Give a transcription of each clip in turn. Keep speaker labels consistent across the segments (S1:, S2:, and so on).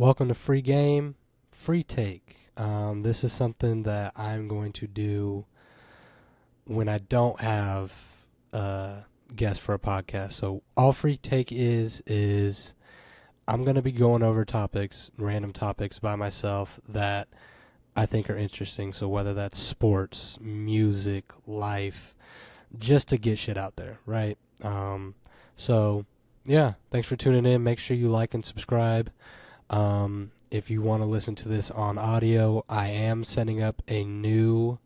S1: Welcome to Free Game, Free Take. This is something that I'm going to do when I don't have a guest for a podcast. So all Free Take is I'm going to be going over topics, random topics by myself that I think are interesting. So whether that's sports, music, life, just to get shit out there, right? So yeah, thanks for tuning in. Make sure you like and subscribe. If you want to listen to this on audio, I am setting up a new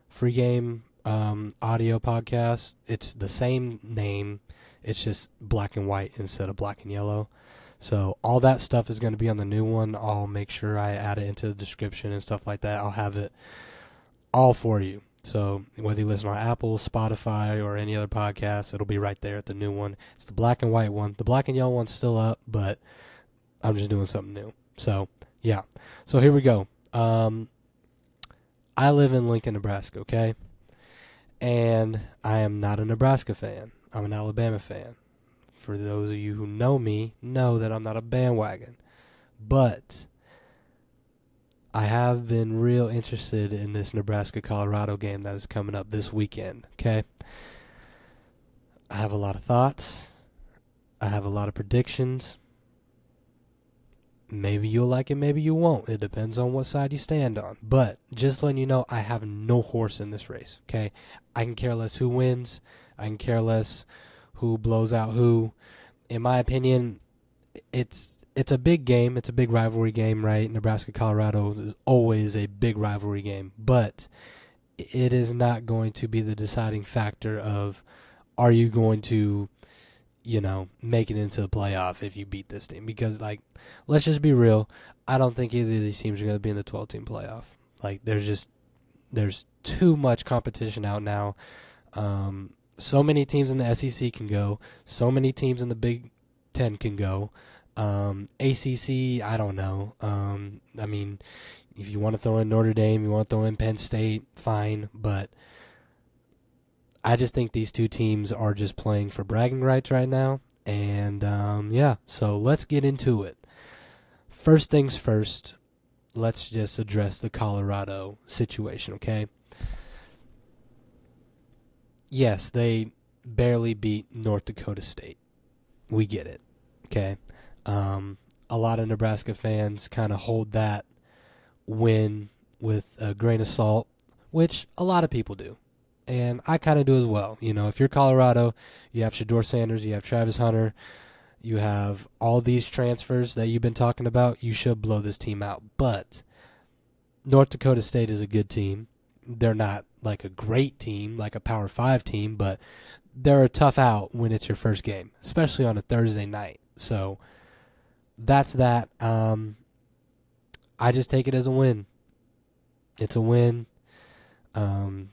S1: Free Game audio podcast. It's the same name. It's just black and white instead of black and yellow. So all that stuff is going to be on the new one. I'll make sure I add it into the description and stuff like that. I'll have it all for you. So whether you listen on Apple, Spotify, or any other podcast, it'll be right there at the new one. It's the black and white one. The black and yellow one's still up, but I'm just doing something new. So, yeah. So here we go. I live in Lincoln, Nebraska, okay? And I am not a Nebraska fan. I'm an Alabama fan. For those of you who know me, know that I'm not a bandwagon. But I have been real interested in this Nebraska-Colorado game that is coming up this weekend, okay? I have a lot of thoughts. I have a lot of predictions. Maybe you'll like it, maybe you won't. It depends on what side you stand on. But just letting you know, I have no horse in this race, okay? I can care less who wins. I can care less who blows out who. In my opinion, it's a big game. It's a big rivalry game, right? Nebraska-Colorado is always a big rivalry game. But it is not going to be the deciding factor of are you going to make it into the playoff if you beat this team. Because, let's just be real. I don't think either of these teams are going to be in the 12-team playoff. There's too much competition out now. So many teams in the SEC can go. So many teams in the Big Ten can go. ACC, I don't know. If you want to throw in Notre Dame, you want to throw in Penn State, fine. But I just think these two teams are just playing for bragging rights right now. And, so let's get into it. First things first, let's just address the Colorado situation, okay? Yes, they barely beat North Dakota State. We get it, okay? A lot of Nebraska fans kind of hold that win with a grain of salt, which a lot of people do. And I kind of do as well. If you're Colorado, you have Shedeur Sanders, you have Travis Hunter, you have all these transfers that you've been talking about, you should blow this team out. But North Dakota State is a good team. They're not like a great team, like a Power 5 team, but they're a tough out when it's your first game, especially on a Thursday night. So that's that. I just take it as a win. It's a win.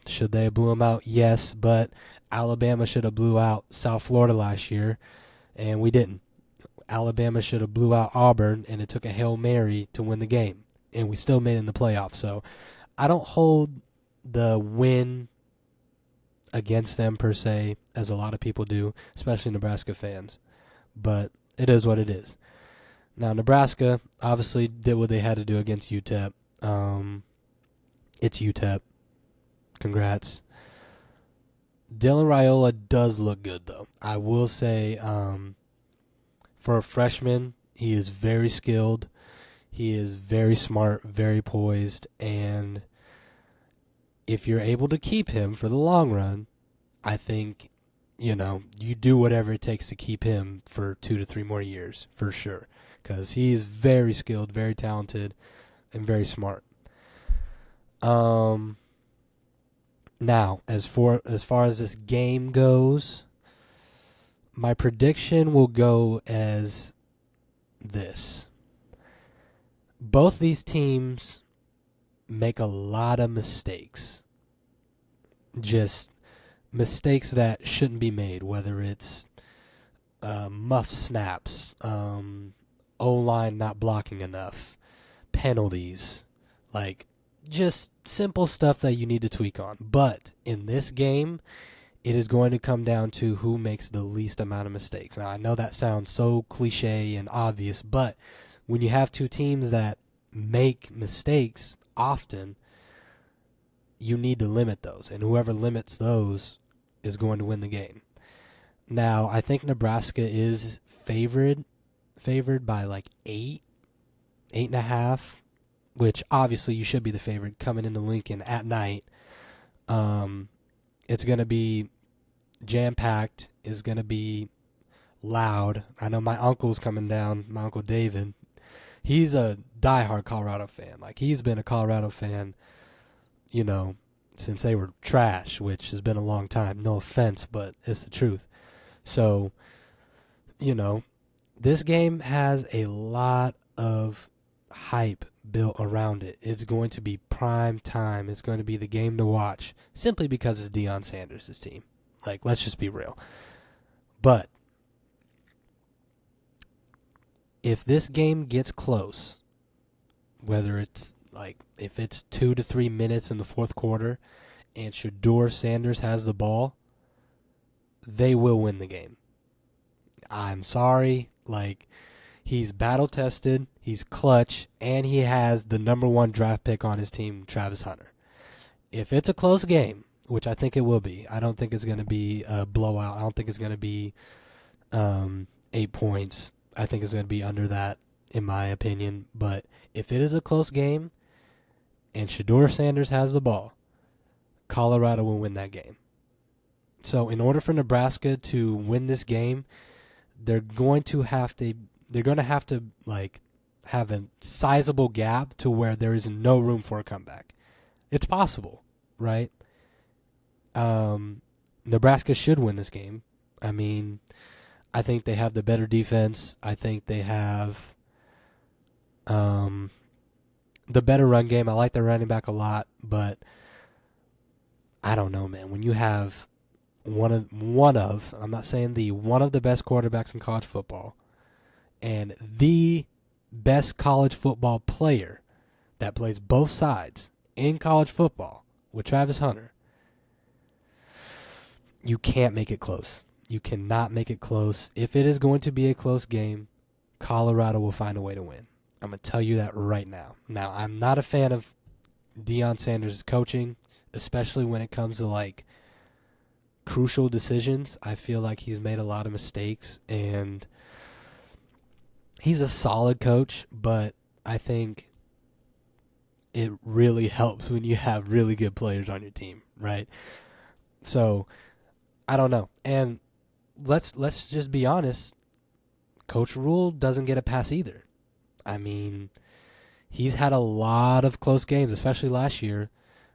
S1: Should they have blew them out? Yes, but Alabama should have blew out South Florida last year, and we didn't. Alabama should have blew out Auburn, and it took a Hail Mary to win the game, and we still made it in the playoffs. So I don't hold the win against them per se, as a lot of people do, especially Nebraska fans. But it is what it is. Now, Nebraska obviously did what they had to do against UTEP. It's UTEP. Congrats. Dylan Raiola does look good, though. I will say, for a freshman, he is very skilled. He is very smart, very poised, and if you're able to keep him for the long run, I think, you do whatever it takes to keep him for 2 to 3 more years, for sure, because he's very skilled, very talented, and very smart. Now, as far as this game goes, my prediction will go as this. Both these teams make a lot of mistakes. Just mistakes that shouldn't be made, whether it's muff snaps, O-line not blocking enough, penalties, just simple stuff that you need to tweak on. But in this game, it is going to come down to who makes the least amount of mistakes. Now, I know that sounds so cliche and obvious, but when you have two teams that make mistakes often, you need to limit those. And whoever limits those is going to win the game. Now, I think Nebraska is favored by like 8.5, which obviously you should be the favorite coming into Lincoln at night. It's going to be jam-packed. It's going to be loud. I know my uncle's coming down, my Uncle David. He's a diehard Colorado fan. Like, he's been a Colorado fan, since they were trash, which has been a long time. No offense, but it's the truth. So, this game has a lot of hype built around it. It's going to be prime time. It's going to be the game to watch simply because it's DiJon Sanders' team. Like, let's just be real. But if this game gets close, whether it's if it's 2 to 3 minutes in the fourth quarter and Shedeur Sanders has the ball, they will win the game. I'm sorry. He's battle-tested, he's clutch, and he has the number 1 draft pick on his team, Travis Hunter. If it's a close game, which I think it will be, I don't think it's going to be a blowout. I don't think it's going to be 8 points. I think it's going to be under that, in my opinion. But if it is a close game and Shedeur Sanders has the ball, Colorado will win that game. So in order for Nebraska to win this game, they're going to have to have a sizable gap to where there is no room for a comeback. It's possible, right? Nebraska should win this game. I mean, I think they have the better defense. I think they have the better run game. I like their running back a lot, but I don't know, man. When you have one of I'm not saying one of the best quarterbacks in college football and the best college football player that plays both sides in college football with Travis Hunter, you can't make it close. You cannot make it close. If it is going to be a close game, Colorado will find a way to win. I'm going to tell you that right now. Now, I'm not a fan of DiJon Sanders' coaching, especially when it comes to crucial decisions. I feel like he's made a lot of mistakes, and he's a solid coach, but I think it really helps when you have really good players on your team, right? So, I don't know. And let's just be honest, Coach Rule doesn't get a pass either. I mean, he's had a lot of close games, especially last year,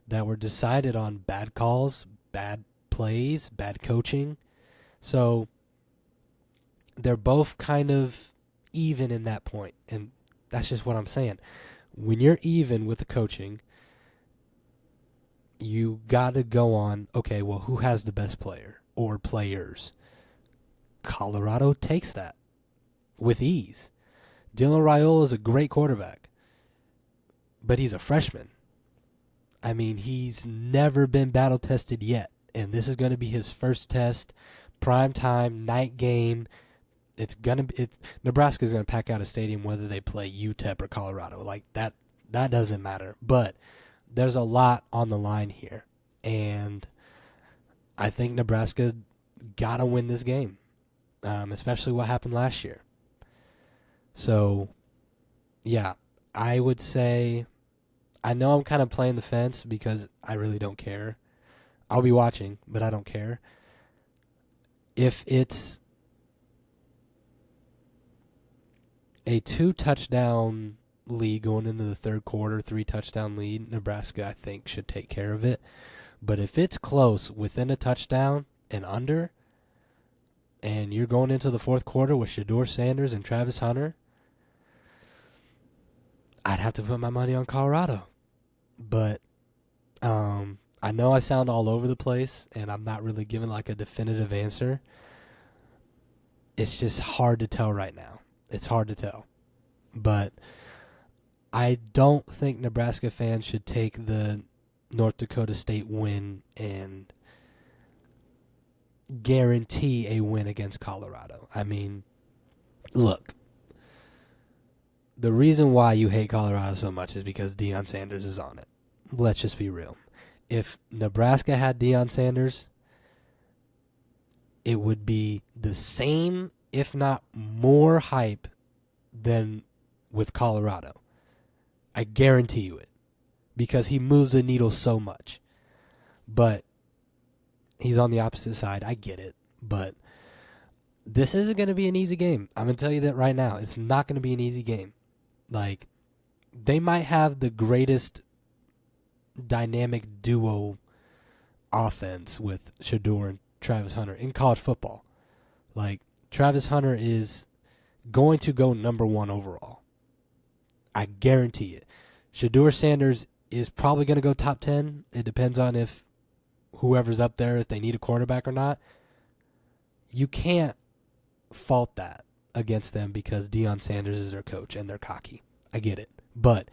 S1: that were decided on bad calls, bad plays, bad coaching. So they're both kind of even in that point, and that's just what I'm saying. When you're even with the coaching, you got to go on, okay, well, who has the best player or players? Colorado takes that with ease. Dylan Raiola is a great quarterback, but he's a freshman. I mean, he's never been battle-tested yet, and this is going to be his first test, prime time, night game. Nebraska's going to pack out a stadium whether they play UTEP or Colorado. That doesn't matter. But there's a lot on the line here, and I think Nebraska got to win this game, especially what happened last year. So, yeah, I would say, I know I'm kind of playing the fence because I really don't care. I'll be watching, but I don't care. If it's a 2-touchdown lead going into the third quarter, 3-touchdown lead, Nebraska, I think, should take care of it. But if it's close, within a touchdown and under, and you're going into the fourth quarter with Shedeur Sanders and Travis Hunter, I'd have to put my money on Colorado. But I know I sound all over the place, and I'm not really giving a definitive answer. It's just hard to tell right now. It's hard to tell. But I don't think Nebraska fans should take the North Dakota State win and guarantee a win against Colorado. I mean, look, the reason why you hate Colorado so much is because DiJon Sanders is on it. Let's just be real. If Nebraska had DiJon Sanders, it would be the same, if not more hype than with Colorado. I guarantee you it. Because he moves the needle so much. But he's on the opposite side. I get it. But this isn't going to be an easy game. I'm going to tell you that right now. It's not going to be an easy game. Like, they might have the greatest dynamic duo offense with Shedeur and Travis Hunter in college football. Like, Travis Hunter is going to go number 1 overall. I guarantee it. Shedeur Sanders is probably going to go top 10. It depends on if whoever's up there, if they need a quarterback or not. You can't fault that against them because DiJon Sanders is their coach and they're cocky. I get it. But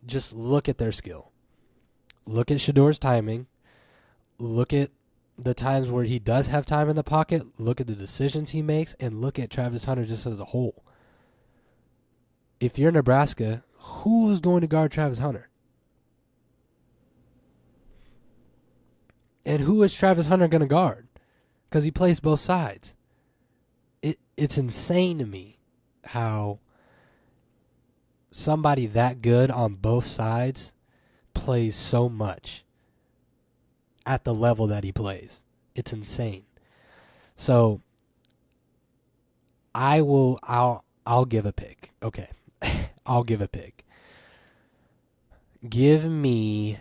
S1: just look at their skill. Look at Shedeur's timing. Look at the times where he does have time in the pocket. Look at the decisions he makes. And look at Travis Hunter just as a whole. If you're Nebraska, who's going to guard Travis Hunter? And who is Travis Hunter going to guard? Because he plays both sides. It's insane to me how somebody that good on both sides plays so much at the level that he plays. It's insane. So I'll give a pick. Okay. I'll give a pick. Give me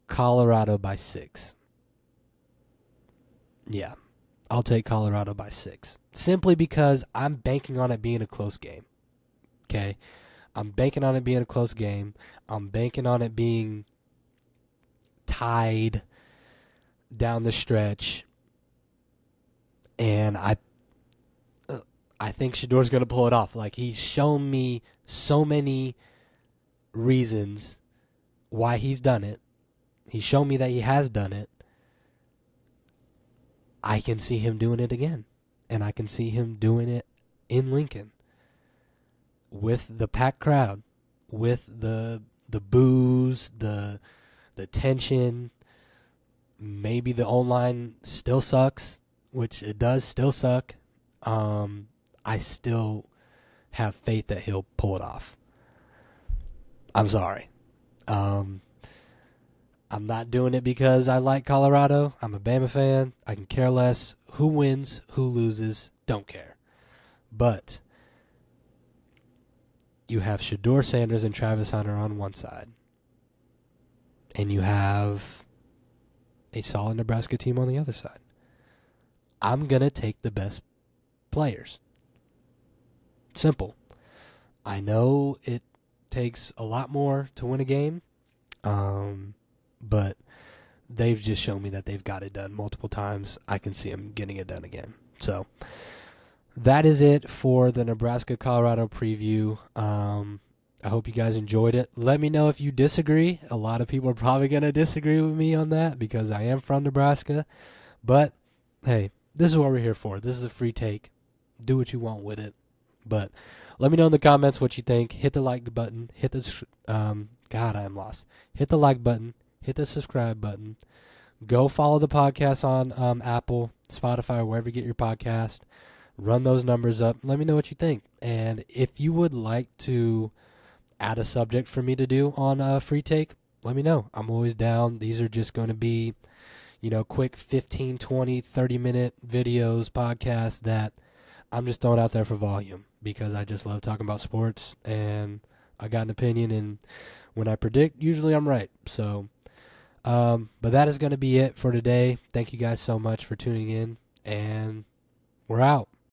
S1: Colorado by 6. Yeah, I'll take Colorado by 6. Simply because I'm banking on it being a close game. Okay? I'm banking on it being a close game. I'm banking on it being tied down the stretch. And I think Shedeur's going to pull it off. Like, he's shown me so many reasons why he's done it. He's shown me that he has done it. I can see him doing it again. And I can see him doing it in Lincoln. With the packed crowd. With the boos, the tension. Maybe the O-line still sucks. Which it does still suck. I still have faith that he'll pull it off. I'm sorry. I'm not doing it because I like Colorado. I'm a Bama fan. I can care less who wins, who loses. Don't care. But you have Shedeur Sanders and Travis Hunter on one side. And you have a solid Nebraska team on the other side. I'm going to take the best players. Simple. I know it takes a lot more to win a game. But they've just shown me that they've got it done multiple times. I can see them getting it done again. So that is it for the Nebraska-Colorado preview. I hope you guys enjoyed it. Let me know if you disagree. A lot of people are probably going to disagree with me on that because I am from Nebraska. But, hey, this is what we're here for. This is a free take. Do what you want with it. But let me know in the comments what you think. Hit the like button. Hit the God, I am lost. Hit the like button. Hit the subscribe button. Go follow the podcast on Apple, Spotify, or wherever you get your podcast. Run those numbers up. Let me know what you think. And if you would like to add a subject for me to do on a free take, let me know. I'm always down. These are just going to be, quick 15, 20, 30-minute videos, podcasts that I'm just throwing out there for volume because I just love talking about sports and I got an opinion, and when I predict, usually I'm right. So, but that is going to be it for today. Thank you guys so much for tuning in, and we're out.